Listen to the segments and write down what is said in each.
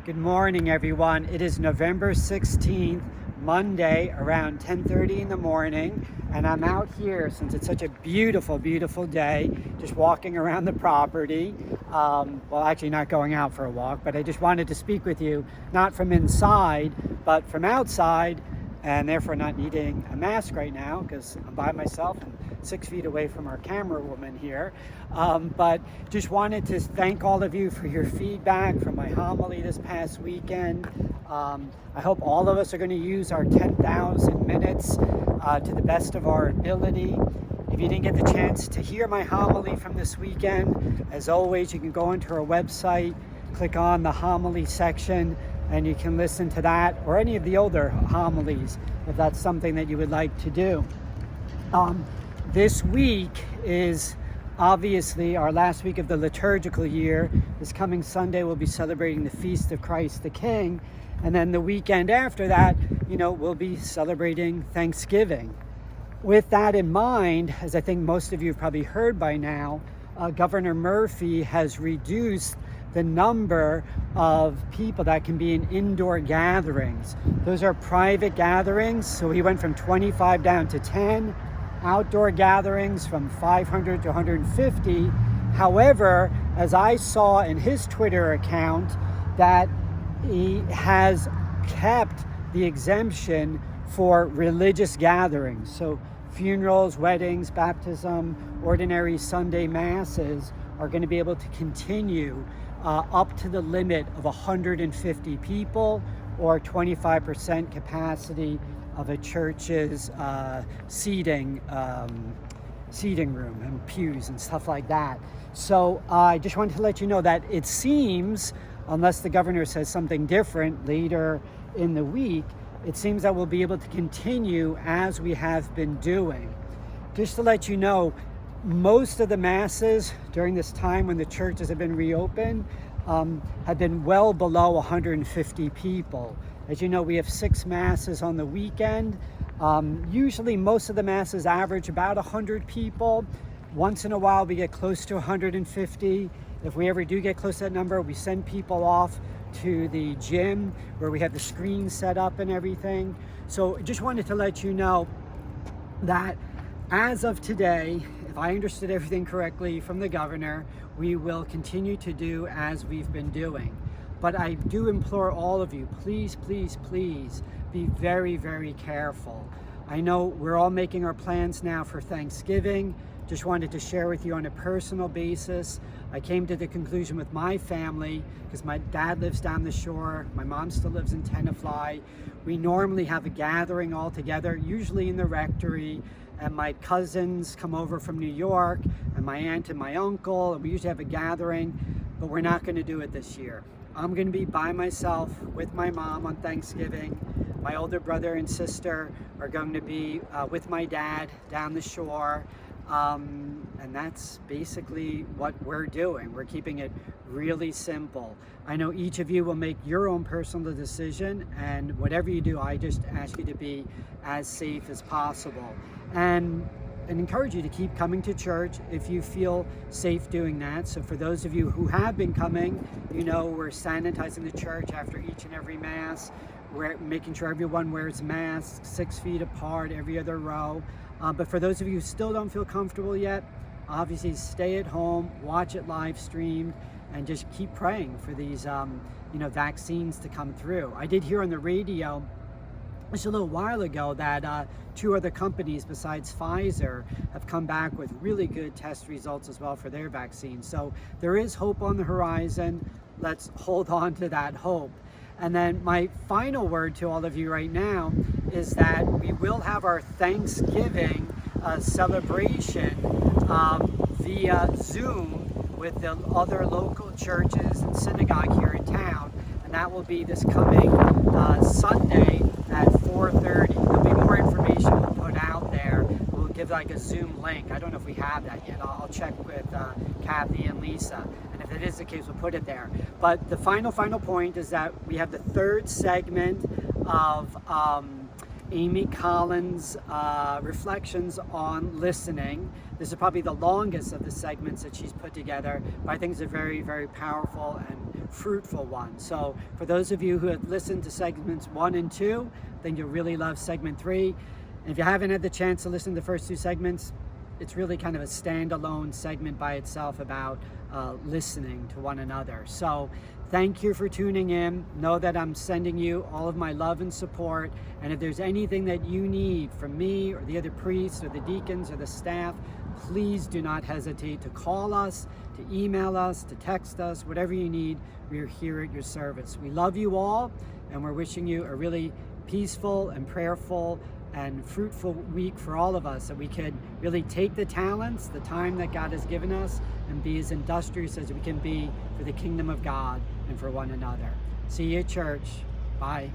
Good morning, everyone. It is November 16th, Monday, around 10:30 in the morning, and I'm out here since it's such a beautiful, beautiful day, just walking around the property. Well, actually not going out for a walk, but I just wanted to speak with you, not from inside, but from outside, and therefore not needing a mask right now because I'm by myself and 6 feet away from our camera woman here. But just wanted to thank all of you for your feedback from my homily this past weekend. I hope all of us are going to use our 10,000 minutes to the best of our ability. If you didn't get the chance to hear my homily from this weekend, as always, you can go into our website, click on the homily section, and you can listen to that or any of the older homilies if that's something that you would like to do. This week is obviously our last week of the liturgical year. This coming Sunday we'll be celebrating the Feast of Christ the King, and then the weekend after that, we'll be celebrating Thanksgiving. With that in mind, as I think most of you have probably heard by now, Governor Murphy has reduced the number of people that can be in indoor gatherings. Those are private gatherings, so he went from 25 down to 10. Outdoor gatherings from 500 to 150. However, as I saw in his Twitter account, that he has kept the exemption for religious gatherings. So funerals, weddings, baptism, ordinary Sunday masses are going to be able to continue up to the limit of 150 people or 25% capacity of a church's seating room and pews and stuff like that. So I just wanted to let you know that it seems, unless the governor says something different later in the week, it seems that we'll be able to continue as we have been doing. Just to let you know, most of the masses during this time when the churches have been reopened have been well below 150 people. As you know, we have 6 masses on the weekend. Usually most of the masses average about 100 people. Once in a while we get close to 150. If we ever do get close to that number, we send people off to the gym where we have the screen set up and everything. So just wanted to let you know that as of today, if I understood everything correctly from the governor, we will continue to do as we've been doing. But I do implore all of you, please, please, please be very, very careful. I know we're all making our plans now for Thanksgiving. Just wanted to share with you on a personal basis. I came to the conclusion with my family, because my dad lives down the shore, my mom still lives in Tenafly. We normally have a gathering all together, usually in the rectory, and my cousins come over from New York, and my aunt and my uncle, and we usually have a gathering, but we're not going to do it this year. I'm going to be by myself with my mom on Thanksgiving. My older brother and sister are going to be with my dad down the shore. And that's basically what we're doing. We're keeping it really simple. I know each of you will make your own personal decision, and whatever you do, I just ask you to be as safe as possible. And encourage you to keep coming to church if you feel safe doing that. So for those of you who have been coming, we're sanitizing the church after each and every Mass. We're making sure everyone wears masks 6 feet apart every other row. But for those of you who still don't feel comfortable yet, obviously stay at home, watch it live streamed, and just keep praying for these vaccines to come through. I did hear on the radio just a little while ago that 2 other companies besides Pfizer have come back with really good test results as well for their vaccine. So there is hope on the horizon. Let's hold on to that hope. And then my final word to all of you right now is that we will have our Thanksgiving celebration via Zoom with the other local churches and synagogue here in town. And that will be this coming Sunday at 4:30. There'll be more information we'll put out there. We'll give like a Zoom link. I don't know if we have that yet. I'll check with Kathy and Lisa. And if it is the case, we'll put it there. But the final point is that we have the 3rd segment of Amy Collins' reflections on listening. This is probably the longest of the segments that she's put together, but I think it's a very, very powerful and fruitful one. So for those of you who have listened to segments 1 and 2, then you'll really love segment 3. And if you haven't had the chance to listen to the first 2 segments, it's really kind of a standalone segment by itself about listening to one another. So thank you for tuning in. Know that I'm sending you all of my love and support. And if there's anything that you need from me or the other priests or the deacons or the staff, please do not hesitate to call us, to email us, to text us, whatever you need. We are here at your service. We love you all, and we're wishing you a really peaceful and prayerful and fruitful week for all of us, that we could really take the talents, the time that God has given us, and be as industrious as we can be for the kingdom of God and for one another. See you at church. Bye.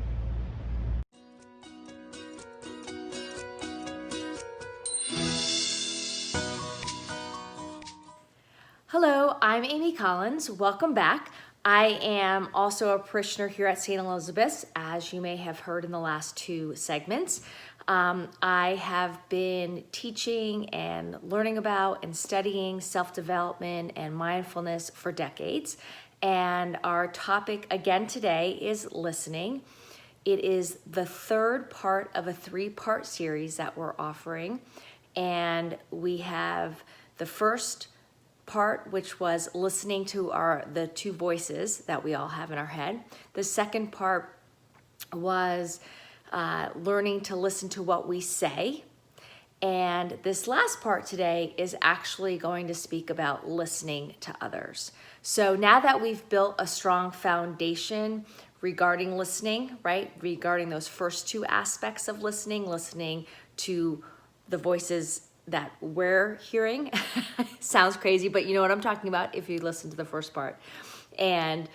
Hello, I'm Amy Collins. Welcome back. I am also a parishioner here at St. Elizabeth's, as you may have heard in the last 2 segments. I have been teaching and learning about and studying self-development and mindfulness for decades. And our topic again today is listening. It is the 3rd part of a 3-part series that we're offering. And we have the first part, which was listening to the 2 voices that we all have in our head. The second part was learning to listen to what we say. And this last part today is actually going to speak about listening to others. So now that we've built a strong foundation regarding listening, right? Regarding those first 2 aspects of listening to the voices that we're hearing. Sounds crazy, but you know what I'm talking about if you listen to the first part. And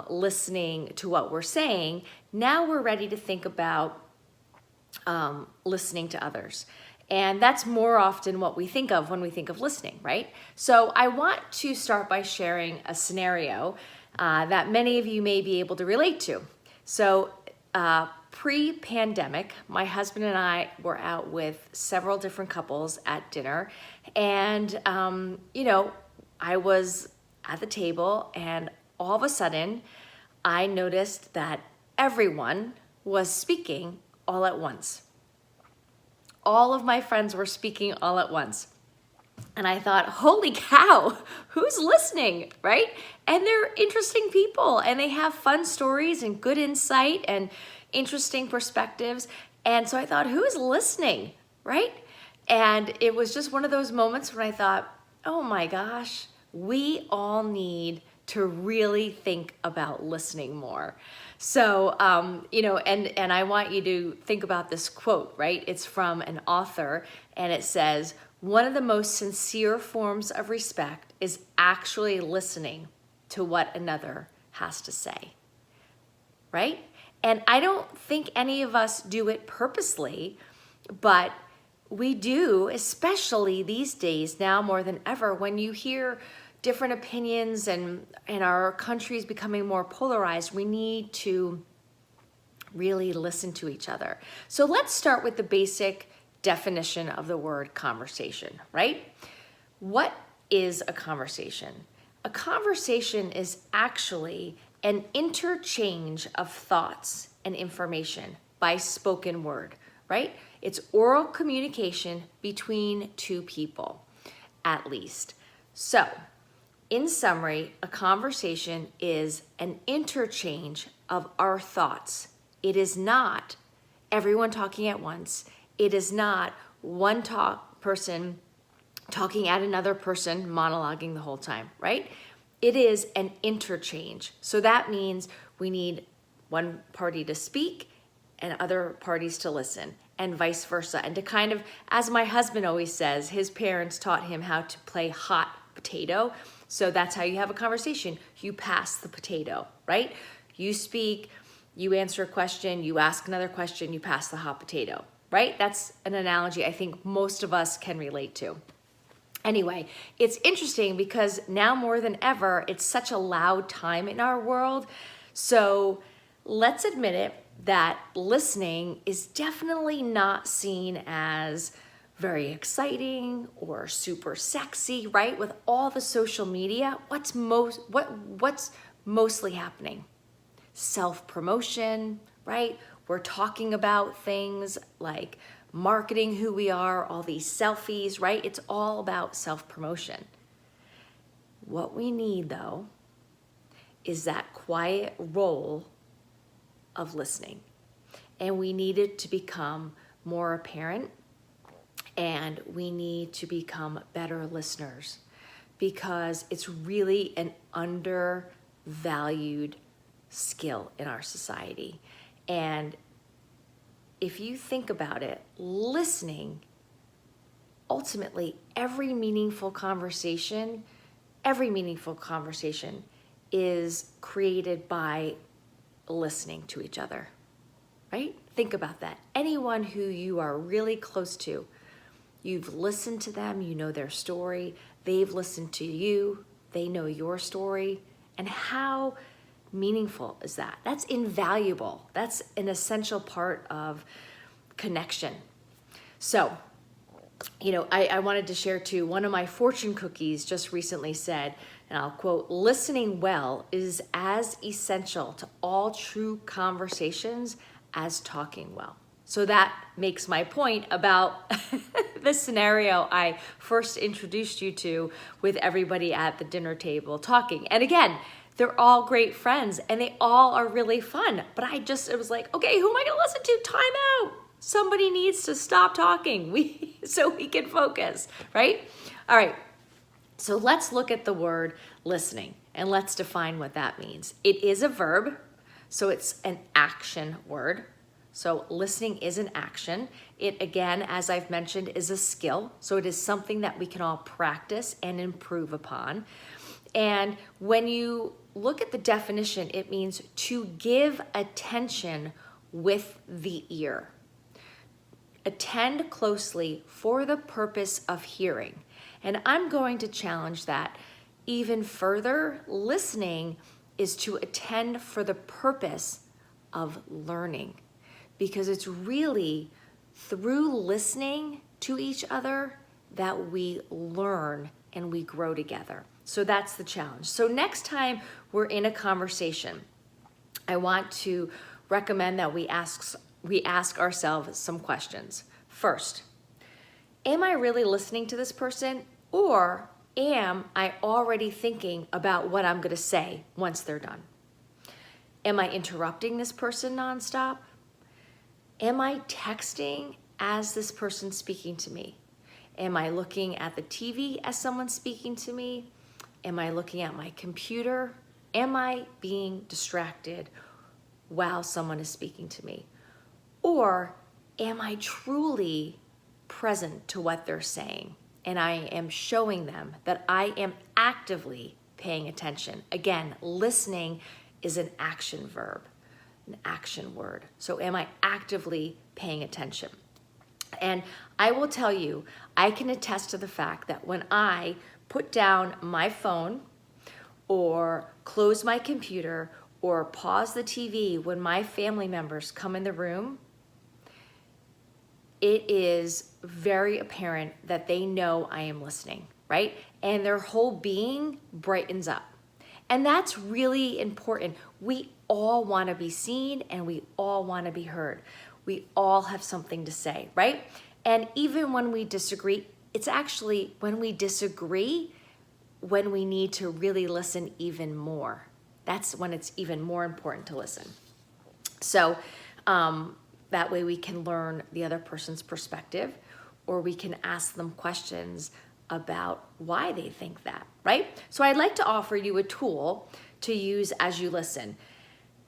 listening to what we're saying, now we're ready to think about listening to others. And that's more often what we think of when we think of listening, right? So I want to start by sharing a scenario that many of you may be able to relate to. So pre-pandemic, my husband and I were out with several different couples at dinner. And, I was at the table, and all of a sudden, I noticed that everyone was speaking all at once. All of my friends were speaking all at once. And I thought, holy cow, who's listening, right? And they're interesting people, and they have fun stories and good insight and interesting perspectives. And so I thought, who's listening, right? And it was just one of those moments when I thought, oh my gosh, we all need to really think about listening more. So, and I want you to think about this quote, right? It's from an author, and it says, one of the most sincere forms of respect is actually listening to what another has to say, right? And I don't think any of us do it purposely, but we do, especially these days, now more than ever, when you hear different opinions and our country is becoming more polarized, we need to really listen to each other. So let's start with the basic definition of the word conversation, right? What is a conversation? A conversation is actually an interchange of thoughts and information by spoken word, right? It's oral communication between 2 people, at least. So, in summary, a conversation is an interchange of our thoughts. It is not everyone talking at once. It is not one person talking at another person, monologuing the whole time, right? It is an interchange. So that means we need one party to speak and other parties to listen, and vice versa. And to kind of, as my husband always says, his parents taught him how to play hot potato. So that's how you have a conversation. You pass the potato, right? You speak, you answer a question, you ask another question, you pass the hot potato, right? That's an analogy I think most of us can relate to. Anyway, it's interesting because now more than ever, it's such a loud time in our world. So let's admit it, that listening is definitely not seen as very exciting or super sexy, right? With all the social media, what's mostly happening? Self-promotion, right? We're talking about things like marketing who we are, all these selfies, right? It's all about self-promotion. What we need, though, is that quiet role of listening. And we need it to become more apparent, and we need to become better listeners, because it's really an undervalued skill in our society. And if you think about it, listening, ultimately every meaningful conversation is created by listening to each other, right? Think about that. Anyone who you are really close to, you've listened to them, you know their story, they've listened to you, they know your story, and how meaningful is that? That's invaluable. That's an essential part of connection. So, I wanted to share too, one of my fortune cookies just recently said, and I'll quote, "Listening well is as essential to all true conversations as talking well." So that makes my point about the scenario I first introduced you to with everybody at the dinner table talking. And again, they're all great friends and they all are really fun. But it was like, okay, who am I gonna listen to? Time out. Somebody needs to stop talking so we can focus, right? All right, so let's look at the word listening and let's define what that means. It is a verb, so it's an action word. So listening is an action. It, again, as I've mentioned, is a skill. So it is something that we can all practice and improve upon. And when you look at the definition, it means to give attention with the ear. Attend closely for the purpose of hearing. And I'm going to challenge that even further. Listening is to attend for the purpose of learning, because it's really through listening to each other that we learn and we grow together. So that's the challenge. So next time we're in a conversation, I want to recommend that we ask ourselves some questions. First, am I really listening to this person, or am I already thinking about what I'm going to say once they're done? Am I interrupting this person nonstop? Am I texting as this person's speaking to me? Am I looking at the TV as someone's speaking to me? Am I looking at my computer? Am I being distracted while someone is speaking to me? Or am I truly present to what they're saying and I am showing them that I am actively paying attention? Again, listening is an action verb, an action word. So am I actively paying attention? And I will tell you, I can attest to the fact that when I put down my phone or close my computer or pause the TV when my family members come in the room, it is very apparent that they know I am listening, right? And their whole being brightens up. And that's really important. We all want to be seen and we all want to be heard. We all have something to say, right? And even when we disagree, it's actually when we disagree when we need to really listen even more. That's when it's even more important to listen. So that way we can learn the other person's perspective, or we can ask them questions about why they think that, right? So I'd like to offer you a tool to use as you listen.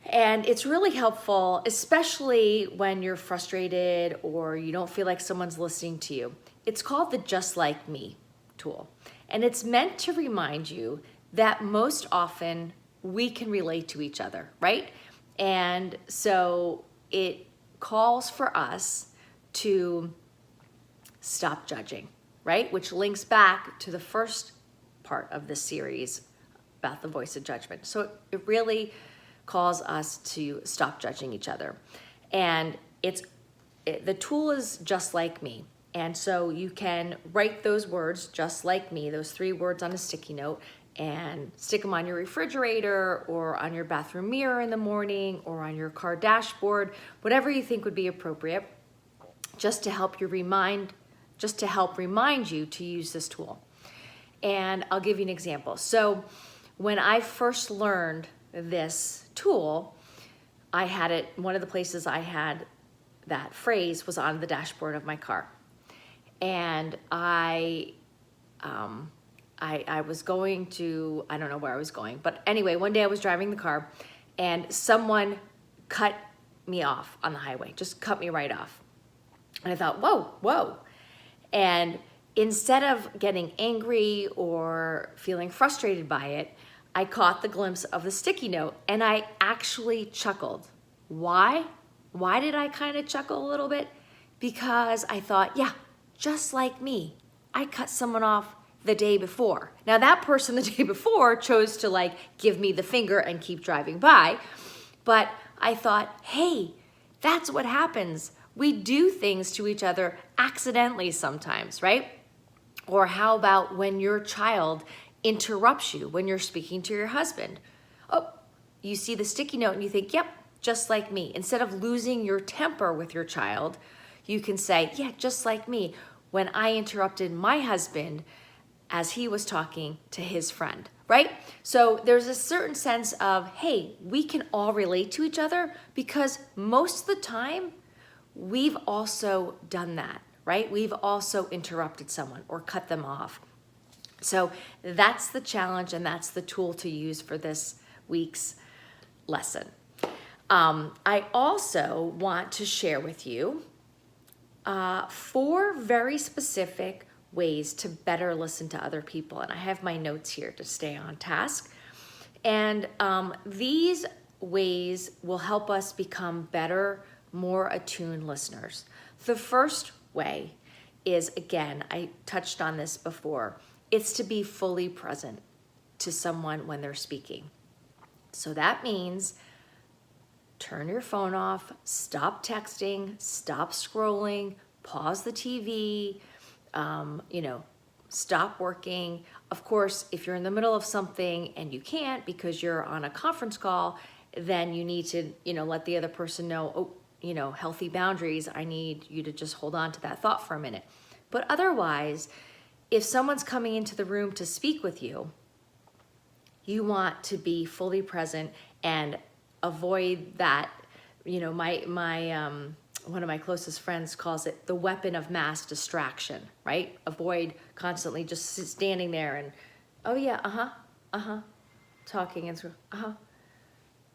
And it's really helpful, especially when you're frustrated or you don't feel like someone's listening to you. It's called the Just Like Me tool. And it's meant to remind you that most often we can relate to each other, right? And so it calls for us to stop judging, right? Which links back to the first part of the series about the voice of judgment. So it really calls us to stop judging each other. And the tool is Just Like Me. And so you can write those words, just like me, those 3 words on a sticky note, and stick them on your refrigerator or on your bathroom mirror in the morning or on your car dashboard, whatever you think would be appropriate, just to help remind you to use this tool. And I'll give you an example. So when I first learned this tool, I had it, one of the places I had that phrase was on the dashboard of my car. And I was going to, I don't know where I was going, but anyway, one day I was driving the car and someone cut me off on the highway, just cut me right off. And I thought, whoa. And instead of getting angry or feeling frustrated by it, I caught the glimpse of the sticky note and I actually chuckled. Why? Why did I kind of chuckle a little bit? Because I thought, yeah, just like me, I cut someone off the day before. Now that person the day before chose to like give me the finger and keep driving by. But I thought, hey, that's what happens. We do things to each other accidentally sometimes, right? Or how about when your child interrupts you when you're speaking to your husband? Oh, you see the sticky note and you think, yep, just like me. Instead of losing your temper with your child, you can say, yeah, just like me, when I interrupted my husband as he was talking to his friend, right? So there's a certain sense of, hey, we can all relate to each other because most of the time we've also done that, right? We've also interrupted someone or cut them off. So that's the challenge and that's the tool to use for this week's lesson. I also want to share with you 4 very specific ways to better listen to other people. And I have my notes here to stay on task. And these ways will help us become better, more attuned listeners. The first way is, again, I touched on this before, it's to be fully present to someone when they're speaking. So that means turn your phone off, stop texting, stop scrolling, pause the TV, stop working. Of course, if you're in the middle of something and you can't because you're on a conference call, then you need to, let the other person know, healthy boundaries. I need you to just hold on to that thought for a minute. But otherwise, if someone's coming into the room to speak with you, you want to be fully present and avoid that. One of my closest friends calls it the weapon of mass distraction, right? Avoid constantly just standing there and, oh yeah, talking and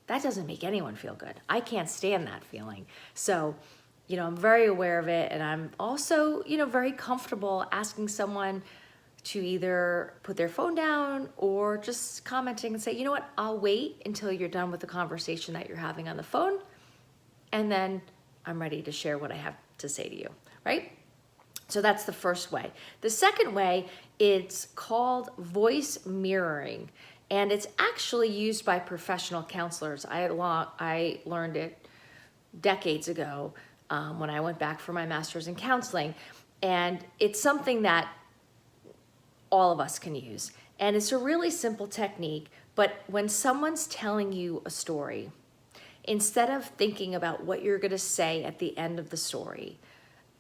that doesn't make anyone feel good. I can't stand that feeling. So, I'm very aware of it. And I'm also, very comfortable asking someone to either put their phone down or just commenting and say, you know what, I'll wait until you're done with the conversation that you're having on the phone. And then I'm ready to share what I have to say to you, right? So that's the first way. The second way, it's called voice mirroring. And it's actually used by professional counselors. I learned it decades ago when I went back for my master's in counseling. And it's something that all of us can use. And it's a really simple technique, but when someone's telling you a story, instead of thinking about what you're going to say at the end of the story,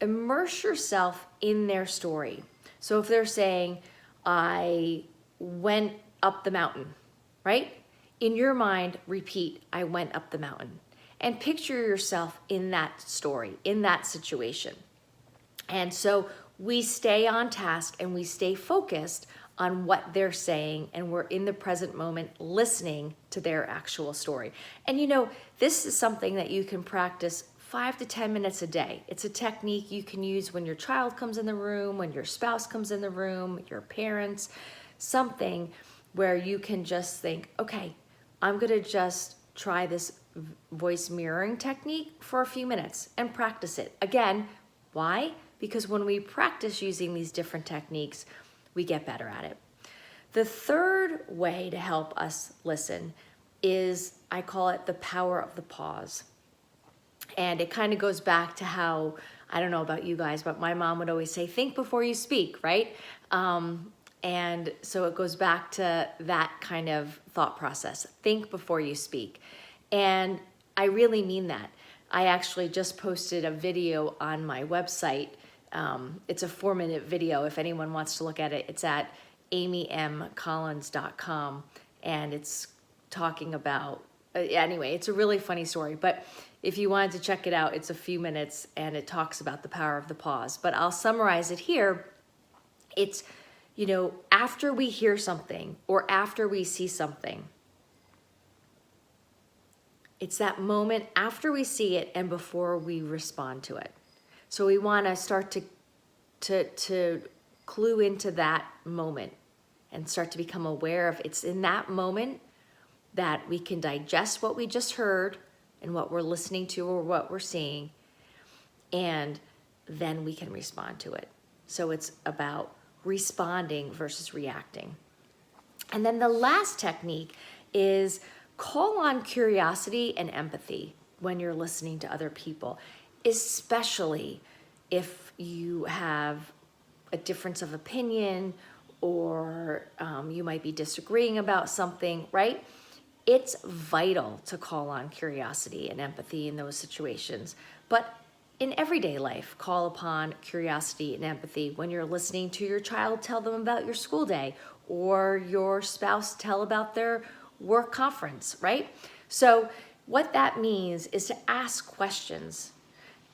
immerse yourself in their story. So if they're saying, I went up the mountain, right? In your mind, repeat, I went up the mountain. And picture yourself in that story, in that situation. And so we stay on task and we stay focused on what they're saying, and we're in the present moment listening to their actual story. And this is something that you can practice 5 to 10 minutes a day. It's a technique you can use when your child comes in the room, when your spouse comes in the room, your parents, something where you can just think, okay, I'm gonna just try this voice mirroring technique for a few minutes and practice it. Again, why? Because when we practice using these different techniques, we get better at it. The third way to help us listen is, I call it the power of the pause. And it kind of goes back to how, I don't know about you guys, but my mom would always say, think before you speak, right? And so it goes back to that kind of thought process. Think before you speak. And I really mean that. I actually just posted a video on my website. It's a 4-minute video. If anyone wants to look at it, it's at amymcollins.com. And it's talking about, anyway, it's a really funny story. But if you wanted to check it out, it's a few minutes and it talks about the power of the pause. But I'll summarize it here. It's, after we hear something or after we see something, it's that moment after we see it and before we respond to it. So we want to start to clue into that moment and start to become aware of it's in that moment that we can digest what we just heard and what we're listening to or what we're seeing, and then we can respond to it. So it's about responding versus reacting. And then the last technique is call on curiosity and empathy when you're listening to other people, especially if you have a difference of opinion or you might be disagreeing about something, right? It's vital to call on curiosity and empathy in those situations. But in everyday life, call upon curiosity and empathy when you're listening to your child tell them about your school day or your spouse tell about their work conference, right? So what that means is to ask questions,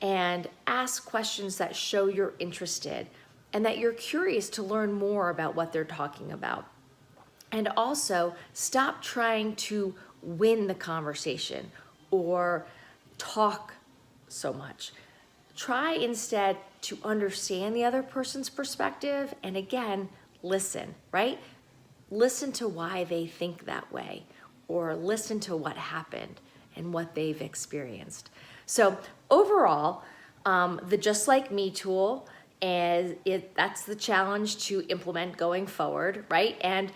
and ask questions that show you're interested and that you're curious to learn more about what they're talking about. And also stop trying to win the conversation or talk so much. Try instead to understand the other person's perspective and again, listen, right? Listen to why they think that way or listen to what happened and what they've experienced. So overall, the Just Like Me tool, that's the challenge to implement going forward, right? And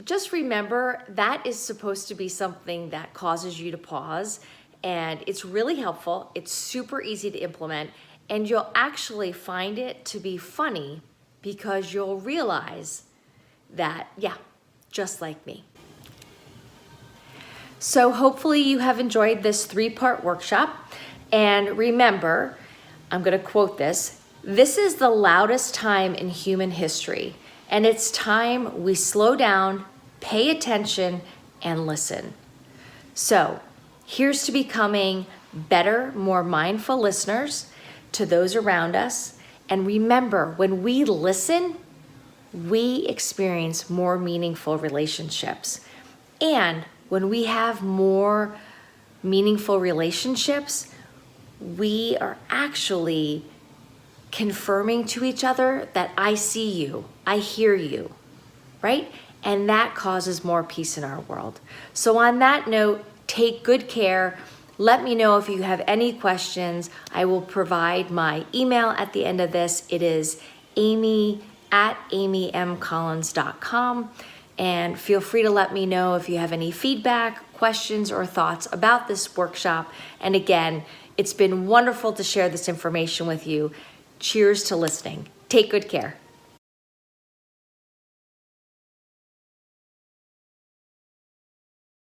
just remember that is supposed to be something that causes you to pause, and it's really helpful. It's super easy to implement, and you'll actually find it to be funny because you'll realize that, yeah, just like me. So hopefully you have enjoyed this 3-part workshop. And remember, I'm going to quote this is the loudest time in human history. And it's time we slow down, pay attention, and listen. So here's to becoming better, more mindful listeners to those around us. And remember, when we listen, we experience more meaningful relationships. And when we have more meaningful relationships, we are actually confirming to each other that I see you, I hear you, right? And that causes more peace in our world. So on that note, take good care. Let me know if you have any questions. I will provide my email at the end of this. It is amy@amymcollins.com. And feel free to let me know if you have any feedback, questions, or thoughts about this workshop. And again, it's been wonderful to share this information with you. Cheers to listening. Take good care.